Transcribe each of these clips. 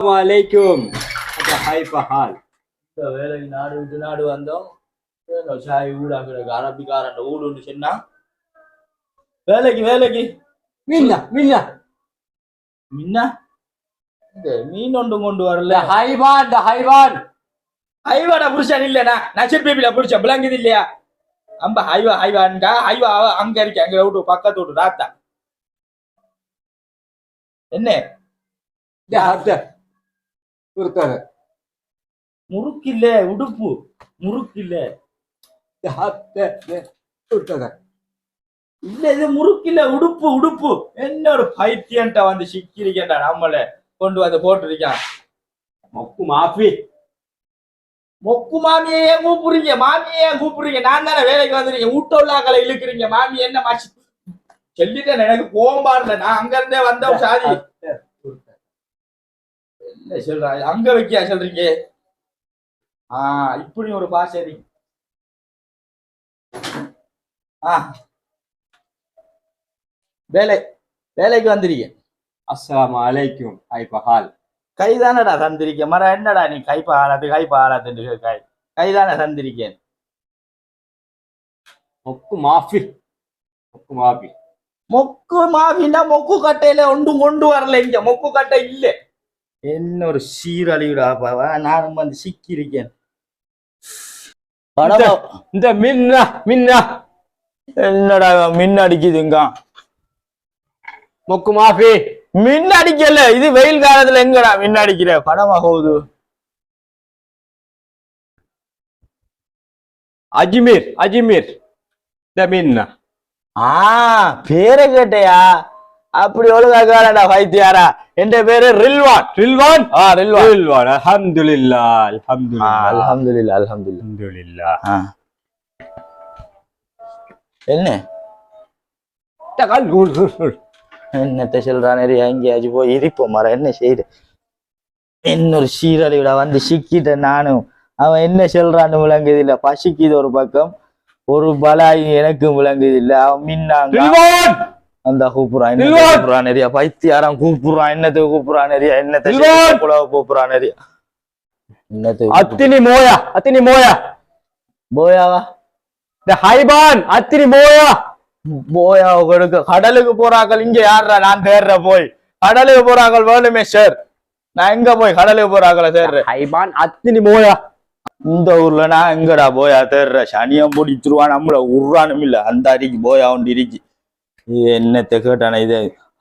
Assalamualaikum. Ada hai pahal. வேலைக்கு நாடு விட்டு நாடு வந்தோம். சாய் ஊடாக்குற அரபிக்காரன் ஊடுன்னு சொன்னா வேலைக்கு வேலைக்கு Minna. முன்ன இந்த மீன் ஒன்று கொண்டு வரல. The haiwan. ஹைவாடா புருஷன் இல்லைண்ணா நச்சர் பேபில புடிச்ச விளங்குது இல்லையா? அம்ப ஹைவான்டா ஹைவா அங்க இருக்கு, அங்க விட்டு பக்கத்து விட்டு ராத்தா என்ன The harta. Urtara. முறுக்கில்ல உடுப்பு முறுக்கில்ல The harta. Urtara. இல்ல இது முறுக்கில்ல உடுப்பு உடுப்பு. என்ன ஒரு பைத்தியன்ட்ட வந்து சிக்கிரிக்கண்டா நம்மள கொண்டு வந்து போட்டிருக்கான். Mokku maafi. மொக்கு மாமியை ஏன் கூப்பிடுறீங்க? மாமியை ஏன் கூப்பிடுறீங்க? நான் தானே வேலைக்கு வந்துருக்கேன். வீட்ட உள்ளாக்களை இழுக்கிறீங்க. மாமி என்ன மாச்சு சொல்லிட்டேன், எனக்கு கோபமா இல்ல. நான் அங்க இருந்தே வந்த சாதி என்ன சொல்றா அங்க வைக்க சொல்றீங்க? இப்படி ஒரு பாசரி. வேலைக்கு வந்திருக்கேன். Assalamualaikum. Hai pahal. கைதானடா தந்திருக்கேன். மர என்னடா நீ கைப்பாலாத்து கைதானே தந்திருக்கேன். Mokku maafi. Mokku maafi. மொக்கு மாவின்னா மொக்கு கட்டையில ஒன்றும் கொண்டு வரல. இங்க மொக்கு கட்டை இல்ல. என்ன ஒரு சீரழிவுடா பாவா. நானும் வந்து சிக்கி இருக்கேன். இந்த மின்னா என்னடா மின் அடிக்குதுங்க? மொக்கு மாஃபி. மின் அடிக்கல. இது வெயில் காலத்துல எங்கடா மின் அடிக்கிற? படமா போகுது. அஜ்மீர் இந்த மின்னா. பேரை கேட்டையா? அப்படி ஒழுங்கா கேளடா பைத்தியாரா. என் பேரு ரில்வான். ரில்வான். ரில்வான். அல்ஹம்துலில்லாஹ். என்ன என்னத்த சொல்றான்? எங்கேயாச்சும் போய் இருப்போம் மர. என்ன செய்யுது? இன்னொரு சீரழிவிட வந்து சிக்கிட்டேன் நானும். அவன் என்ன சொல்றான்னு விளங்குது இல்ல. பசிக்குது ஒரு பக்கம், ஒரு பலாய் எனக்கு விளங்குது இல்ல. அவன் மின்னாங்க அந்த கூப்பிடுறான் நிறைய பைத்தியாரம் கூப்பிடுறான். என்னத்துக்கு கூப்பிடுறான் நிறைய? என்னத்தை கூப்பிடுறான் நிறைய? என்னத்துக்கு? அத்தினி மோயா போயாவா? இந்த ஹைபான் அத்தினி மோயா. போயா கொடுக்க கடலுக்கு போறாக்கள் இங்க யாரா? நான் தேர்ற போய் கடலுக்கு போறாக்கள் வேணுமே சார். நான் எங்க போய் கடலுக்கு போறாக்களை தேர்றேன்? ஹைபான் அத்தினி மோயா. இந்த ஊர்ல நான் எங்கடா போயா தேர்ற? சனியம் பிடிச்சிருவான் நம்மள உருவானும் இல்ல. அந்த அடிக்கு போயா ஒன்று இருக்கு. இது என்னத்தை கேட்டானே? இது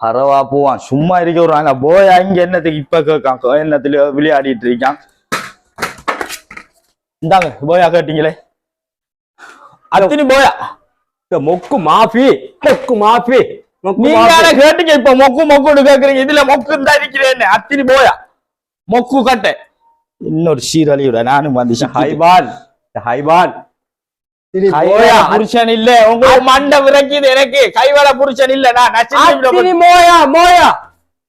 அறவா போவான் சும்மா இருக்க விடுறாங்க. போயா இங்க என்னத்துக்கு இப்ப கேட்கான்? என்னத்துல விளையாடிட்டு இருக்கான். இந்தாங்க போயா கேட்டீங்களே. அத்தினி போயா. மொக்கு மாஃபி. நீங்க கேட்டீங்க இப்ப மொக்குன்னு கேக்குறீங்க. இதுல மொக்கு தான் இருக்கிறேன்னு. அத்தினி போயா மொக்கு கட்டை. இன்னொரு சீரழியோட நானும் வந்துச்சு. ஹைபான் புருஷன் இல்ல. உங்க மண்டை விரைக்குது எனக்கு. கைவாட புருஷன் இல்ல. நான் மோயா.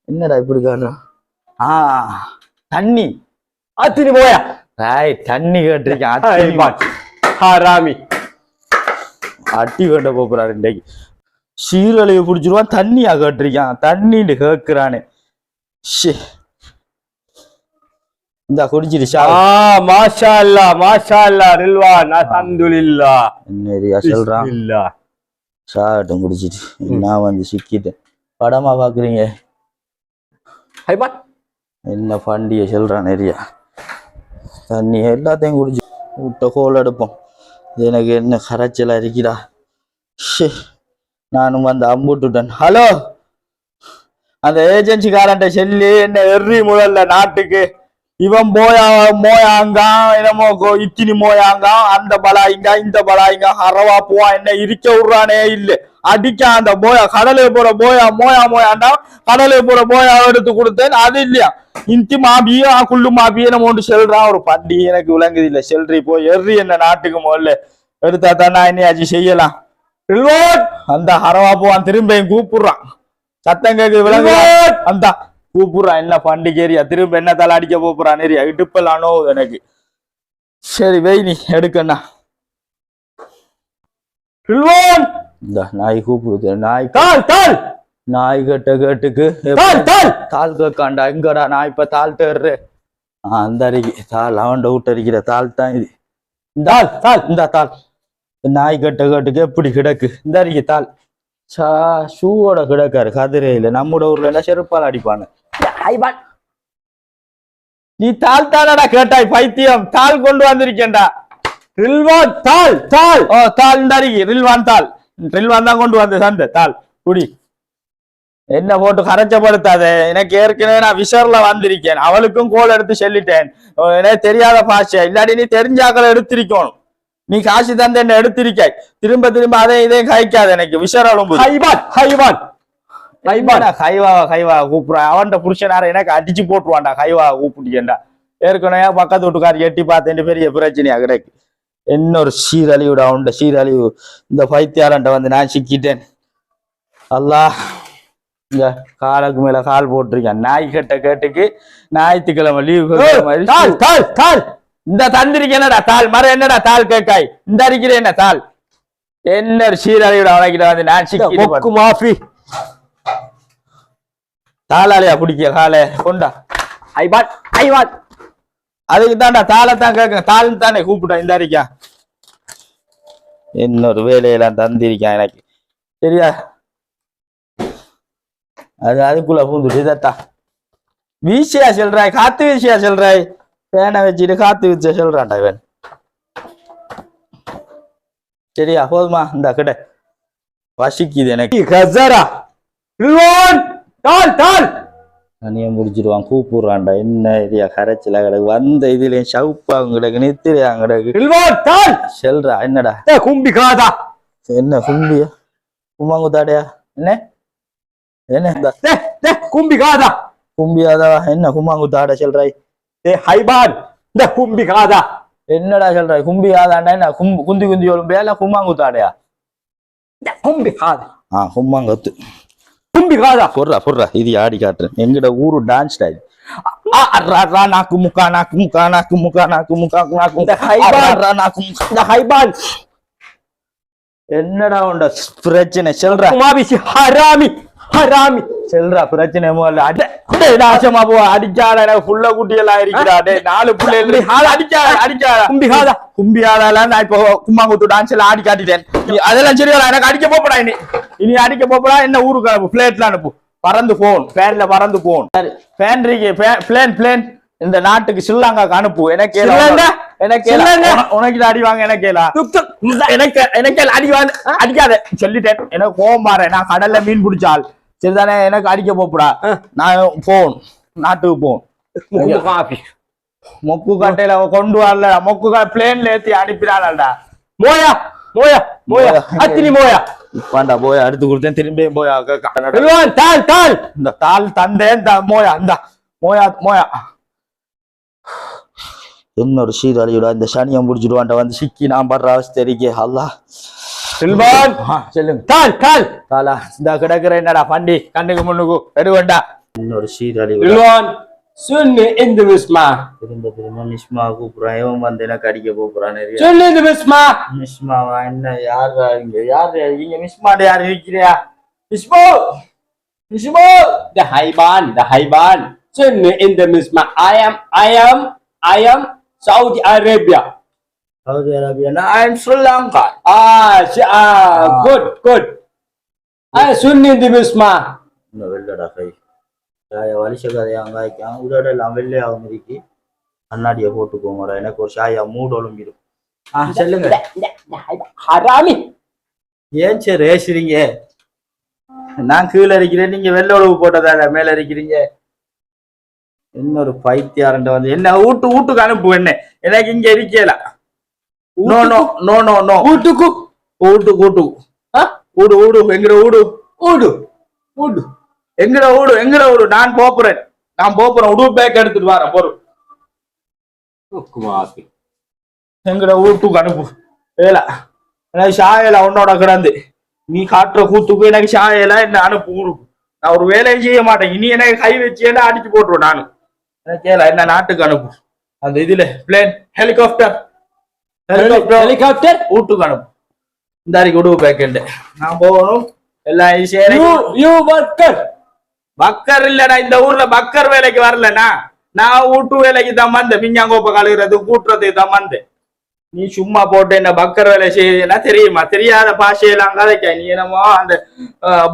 என்னடா இப்படி காட்டுறான்? தண்ணி அத்தினி மோயா. தண்ணி கேட்டிருக்கேன். ஹராமி அட்டி கேட்ட போறாரு இன்னைக்கு. சீரழிவு புடிச்சிருவான். தண்ணியா கேட்டிருக்கான். தண்ணின்னு கேட்கிறானு. இந்த குடிச்சிருச்சா? மாஷா அல்லாஹ் ரில்வான் அல்ஹம்துலில்லாஹ். என்னரியா சொல்றான்? சாட்டும் குடிச்சிட்டு நான் வந்து சிக்கிட்டேன். படமா பாக்குறீங்க? ஹைபான் என்ன பண்டிகை சொல்றான் நிறையா. தண்ணி எல்லாத்தையும் குடிச்சு விட்ட கோல் எடுப்போம். எனக்கு என்ன கரைச்சலா இருக்குடா. நானும் வந்து அம்புட்டுட்டேன். ஹலோ, அந்த ஏஜென்சிக்காரன்ட்ட சொல்லி என்ன எறி முதல்ல நாட்டுக்கு. இவன் மோயாங்க என்னமோ இத்தினி மோயாங்க. அந்த பலாயிங்க இந்த பலாயிங்க அறவா போவான். என்ன இருக்க விடுறானே இல்ல. அடிக்க அந்த போயா கடலுக்கு போற மோயாண்டா கடலுக்கு போற போயா எடுத்து கொடுத்தேன். அது இல்லையா இந்தி மாபியா குள்ளு மாபிய நம்ம ஒன்று செல்றான். ஒரு பண்டிகை எனக்கு விளங்குது இல்ல. செல்றி போய் எறி என்ன நாட்டுக்கு முதல்ல எடுத்தா தான் நான் என்னையாச்சும் செய்யலாம். அந்த அறவா போவான். திரும்ப கூப்பிடுறான். சத்தம் கேக்கு விளங்கு. அந்த கூப்பிடுறான். என்ன பண்டிகேரியா திரும்ப என்ன தலை அடிக்க போறான் ஏரியா. இடுப்பலானோ எனக்கு. சரி வெய் நீ எடுக்கண்ணா. இந்த நாய் கூப்பிடுது. நாய் நாய் கட்ட கேட்டுக்கு தாள் தாள் தாள் கேட்காண்டா எங்கடா நான் இப்ப தாள் தேடுறேன் அந்த அருகே தாள் அவன் விட்டு அடிக்கிற தாள் தான் இது தாள் தாள் இந்த தாள் நாய் கட்ட கேட்டுக்கு எப்படி கிடக்கு இந்த அருகே தாள் ஷூவோட கிடக்காரு கதிரையில நம்மோட ஊர்ல எல்லாம் செருப்பால் அடிப்பானு ஹைபான் நீ தாள் தானடா கேட்டாய் பைத்தியம் தாள் கொண்டு வந்திருக்கேன்டா ரில்வான் தாள் தாள் ஓ தாள் இந்த அருகே ரில்வான் தான் கொண்டு வந்த சந்தை தாள் குடி என்ன போட்டு கரைச்சப்படுத்தாத எனக்கு ஏற்கனவே நான் விசர்ல வந்திருக்கேன் அவளுக்கும் கோல் எடுத்து சொல்லிட்டேன் எனக்கு தெரியாத பாஷை இல்லாட்டி நீ தெரிஞ்சாக்களை எடுத்திருக்கணும் நீ காசு தந்து என்ன எடுத்திருக்காய் திரும்ப திரும்ப அதை இதையும் காய்க்காத எனக்கு விசரலும் ஹைபான் ஹைபான் ஹைபான் கைவா கூப்பிடுறான் அவன்கிட்ட புருஷனார எனக்கு அடிச்சு போட்டுருவான்டா கைவா கூப்பிட்டுக்கேன்டா ஏற்கனவே பக்கத்து வீட்டுக்காரி எட்டி பார்த்தேன் பெரிய பிரச்சனையா கிடைக்கு இன்னொரு சீரழிவுடா அவன்கிட்ட சீரழிவு இந்த பைத்தியாரன்ட்ட வந்து நான் சிக்கிட்டேன் அல்லாஹ் இங்க காலுக்கு மேல கால் போட்டிருக்கேன் நாய் கட்ட கேட்டுக்கு ஞாயிற்றுக்கிழமை லீவு தாள் தாள் தாள் இந்த தந்திரிக்கு என்னடா தாள் மரம் என்னடா தாள் கேட்காய் இந்த அடிக்கிற என்ன தாள் என்ன சீரழிவிட அவனைக்கிட்ட வந்து நான் சிக்கி மாஃபி தாளாலையா பிடிக்க காலை கொண்டா ஹைபான் ஹைபான் அதுக்கு தான்டா தாளைத்தான் கேட்க தாள் தானே கூப்பிட்டேன் இந்த அடிக்கா இன்னொரு வேலையெல்லாம் தந்திருக்கான் எனக்கு சரியா அதுக்குள்ள பூந்துட்டு இதத்தா வீசியா சொல்றாய் காத்து வீசியா சொல்றாய் பேனை வச்சுட்டு காத்து வீசியா சொல்றான்டா இவன் சரியா போதுமா இந்த கிட்ட வசிக்குது எனக்கு கசரா ரில்வான் தாள் தாள் அணிய முடிச்சிருவான் கூப்பிடுறான்டா என்ன இதுயா கரைச்சல கிடக்கு வந்த இதுலயும் சவுப்பாங்க கிடக்கு நித்திரியா கிடக்கு ரில்வான் தாள் சொல்றா என்னடா கும்பி காதா என்ன கும்பியா கும்மாங்குத்தாடையா என்ன என்ன கும்பி காதா கும்பியாதா என்ன கும்மாங்குத்தாட சொல்றாய் ஹைபான் இந்த கும்பி காதா என்னடா சொல்றாய் கும்பியாதாண்டா என்ன குந்தி குந்தி ஒழும்பியா இல்ல கும்மாங்குத்தாடையா கும்பி காதா கும்மாங்கத்து கும்பி காதா பொர்றா இது ஆடி காட்டுறேன் எங்கட ஊரு டான்ஸ் ஸ்டைல் நாக்கு முக்கா நாக்கு முக்கா நாக்கு முக்கா நாக்கு முக்கா நாக்கு நாக்கு இந்த ஹைபான் என்னடா உண்ட பிரச்சனை சொல்றா ஹராமி ஹராமி செல்றா பிரச்சனை நாசமா போ அடிச்சாட புள்ள குட்டியெல்லாம் இருக்கிறா டே 4 பிள்ளை அடிச்சாடா கும்பியாதால நான் இப்போ கும்மாங்குத்து டான்ஸ் எல்லாம் ஆடி காட்டிட்டேன் அதெல்லாம் சரியா எனக்கு அடிக்க போப்படா இனி அடிக்க போப்படா என்ன ஊருக்கு அனுப்பு பிளேட்ல அனுப்பு பறந்து போன் பேன்ல பறந்து போன் பேன் இருக்கு பிளேன் இந்த நாட்டுக்கு ஸ்ரீலங்காக்கு அனுப்பு எனக்கு உனக்கு அடி வாங்க எனக்கு அடி வாங்க அடிக்காத சொல்லிட்டேன் எனக்கு கோவம் மாற நான் கடல்ல மீன் பிடிச்சால் சரிதானே எனக்கு அடிக்க போப்புடா நான் போன் நாட்டுக்கு போன் மொக்கு கட்டையில கொண்டு வரல மொக்கு பிளேன்ல ஏத்தி அனுப்பினாடா மோயா மோயா மோயா அத்தினி மோயா இப்பாண்டா போய் அடுத்து கொடுத்தேன் திரும்பி போயா தாள் தாள் இந்த தாள் தந்தேன் மோயா இந்த மோயா மோயா என்னோட சீரழியோட இந்த சனியை முடிச்சுடுவான்ட்ட வந்து சிக்கி நான் படுற அவஸ்தை இருக்கே அல்லா ரில்வான் சொல்லுங்க தாள் தாள் தாளா இந்த கிடக்குற என்னடா பண்டி கண்ணுக்கு முன்னுக்கு பெருவண்டா இன்னொரு சீரழி ரில்வான் சுன்னு இந்த மிஸ்மா திரும்ப மிஸ்மா கூப்பிடுறான் இவன் வந்து எனக்கு அடிக்க போறான் நிறைய சுன்னு இந்த மிஸ்மாவா என்ன யாரு இங்க மிஸ்மாண்ட யாரு இருக்கிறியா மிஸ்மோ the haiban சுன்னு இந்த Mishma I am Saudi Arabia. Saudi Arabia. No, I am Sri Lanka. Good. Sunni di Bisma. No, வெள்ளடா கை. வலிசகதையா அங்காய்க்கான் உதடெல்லாம் வெள்ளையாகும் இருக்கு கண்ணாடியை போட்டுக்கோங்கடா எனக்கு ஒரு சாயா மூடு ஒழுங்கிடும் சொல்லுங்க ஹராமி ஏன் சரி ரேசுறீங்க நான் கீழே இருக்கிறேன் நீங்க வெள்ளை உழவு போட்டதால மேல இருக்கிறீங்க இன்னொரு பைத்தியாரண்ட வந்து என்ன வீட்டுக்கு அனுப்பு என்ன எனக்கு இங்க இருக்கல நோ வீட்டுக்கு எங்கட ஊடு நான் போப்புறேன் உடு பேக் எடுத்துட்டு வரேன் பொருள் எங்கட வீட்டுக்கு அனுப்பு ஏலா எனக்கு சாயலா உன்னோட கிடந்து நீ காட்டுற கூத்துக்கு எனக்கு சாயலா என்ன அனுப்பு ஊருக்கு நான் ஒரு வேலையும் செய்ய மாட்டேன் இனி எனக்கு கை வச்சு என்ன அடிச்சு போட்டுருவேன் நானு கேள என்ன நாட்டுக்கு அனுப்பு அந்த இதுல பிளேன் ஹெலிகாப்டர் வீட்டுக்கு அனுப்பு இந்த அறிக்கை உடுவு பேக்கெண்டு நான் போகணும் எல்லாம் ஈஸியா You worker. பக்கர் இல்லடா, இந்த ஊர்ல பக்கர் வேலைக்கு வரலனா, நான் வீட்டு வேலைக்கு தான் வந்தேன். மிஞ்சாங்கோப்ப கழுகுறது கூட்டுறதுக்கு தான் வந்தேன். நீ சும்மா போட்டு என்ன பக்கர் வேலை செய்யனா தெரியுமா? தெரியாத பாஷையெல்லாம் கதைக்க நீ என்னமோ அந்த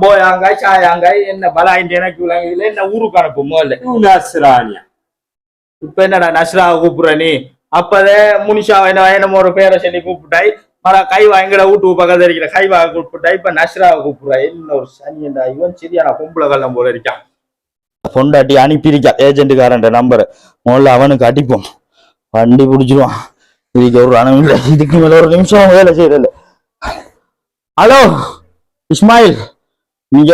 போயாங்காய் சாயாங்காய் என்ன பலாயிட்டு எனக்கு இதுல என்ன ஊருக்கு அனுப்பும் முதல்ல. You Nasrania. இப்ப என்னடா நஸ்ராவை கூப்பிடுற நீ? அப்பதே முனிஷா என்னமோ ஒரு பேரை சொல்லி கூப்பிட்டாய். கைவா எங்கட வீட்டுக்கு பக்கத்துல இருக்கிற கைவா கூப்பிட்டாய். இப்ப நஸ்ராவை கூப்பிடுறா. என்ன ஒரு சனியண்டா இவன். சரியான பொம்பளை கல்லம் போல இருக்கான். பொண்டாட்டி அனுப்பியிருக்கா ஏஜென்ட்டுக்காரன் நம்பர். முதல்ல அவனுக்கு அடிப்போம், வண்டி பிடிச்சிருவான். இதுக்கு ஒரு அணம் இல்லை, இதுக்கு மேல ஒரு நிமிஷம் வேலை செய்யறதில்ல. ஹலோ இஸ்மாயில், நீங்க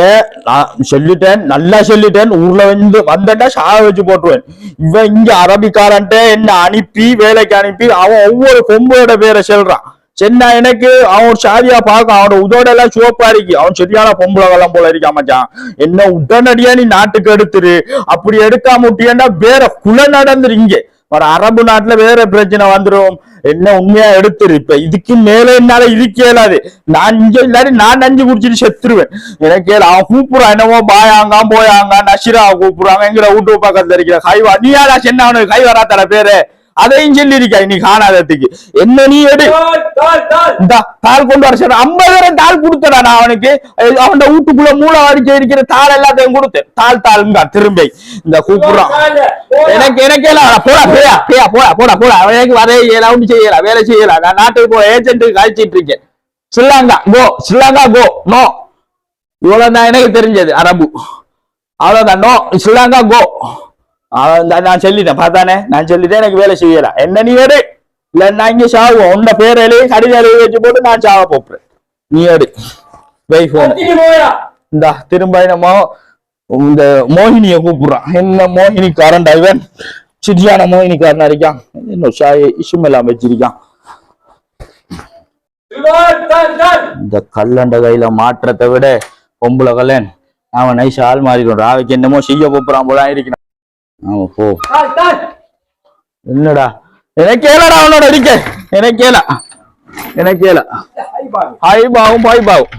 நான் சொல்லிட்டேன், நல்லா சொல்லிட்டேன். ஊர்ல வந்து வந்தா சாக வச்சு போட்டுருவேன். இவன் இங்க அரபிக்காரன்ட்ட என்ன அனுப்பி வேலைக்கு அனுப்பி அவன் ஒவ்வொரு பொம்போட பேரை சொல்றான். சென்னா எனக்கு அவன் ஒரு சாதியா பார்க்க அவனோட உதோட எல்லாம் சிவப்பா இருக்கு. அவன் சரியான பொம்பளை போல இருக்கா மச்சான். என்ன உடனடியா நீ நாட்டுக்கு எடுத்துரு. அப்படி எடுக்காம விட்டியன்னா வேற குல நடந்துரு. இங்க ஒரு அரபு நாட்டுல வேற பிரச்சனை வந்துடும். என்ன உண்மையா எடுத்துரு. இப்ப இதுக்கு மேல என்னால இதுக்கு இயலாது. நான் இங்க இல்லாட்டி நான் நஞ்சு குடிச்சிட்டு செத்துருவேன். எனக்கு அவன் கூப்பிடுறான் என்னமோ பாயாங்க போயாங்க நஷிராவை கூப்பிடுறாங்க. எங்கட வீட்டு பக்கத்துல இருக்கிற கைவா. நீ யாரா சென்ன அவனுக்கு கை வராத்தட பேரு அதையும் சொல்லி இருக்கா நீ காணாததுக்கு. என்ன நீ எடு தாள் கொண்டு வர சொல்ற. 50 தாள் கொடுத்தடா நான் அவனுக்கு. அவன் வீட்டுக்குள்ள மூளை அடிக்க இருக்கிற தாள் எல்லாத்தையும் கொடுத்தேன். தாள் திரும்ப இந்த கூப்பிடுறான். எனக்கு எல்லாம் போடா பேயா பேயா போடா போடா போடா. அவனுக்கு வர இயலாம், ஒன்றும் செய்யலாம், வேலை செய்யலாம். நான் நாட்டுக்கு போ ஏஜென்ட்டுக்கு கழிச்சிட்டு இருக்கேன். Sri Lanka go no. இவ்வளவு தான் எனக்கு தெரிஞ்சது அரபு. அவ்வளவுதான். No Sri Lanka go. நான் சொல்லிட்டேன் பார்த்தானே. நான் சொல்லிட்டேன் எனக்கு வேலை செய்யலாம். என்ன நீ எடு, இல்ல நான் இங்க சாவுவோம். உன்ன பேர் எழுதி கடிதம் எழுதி வச்சு போட்டு நான் சாவ போப்புறேன். நீ எடு வை போன். இந்த திரும்ப என்னமோ இந்த மோகினிய கூப்பிடுறான். என்ன மோகினிக்காரன் இவன். சிரியான மோகினிக்காரன் இருக்கான். இன்னும் சாய் இஷ்யூம் எல்லாம் வச்சிருக்கான். இந்த கல்லண்ட கையில மாற்றத்தை விட பொம்பளை கல்லன் அவன் நைஸ் ஆள் மாறிடும். ராவைக்கு என்னமோ செய்ய போறான் போல இருக்கிறான். ஆமா போ. என்னடா எனக்கு கேளடா அவனோட இருக்க. எனக்கு கேள ஹை பாவும் பாய் பாவும்.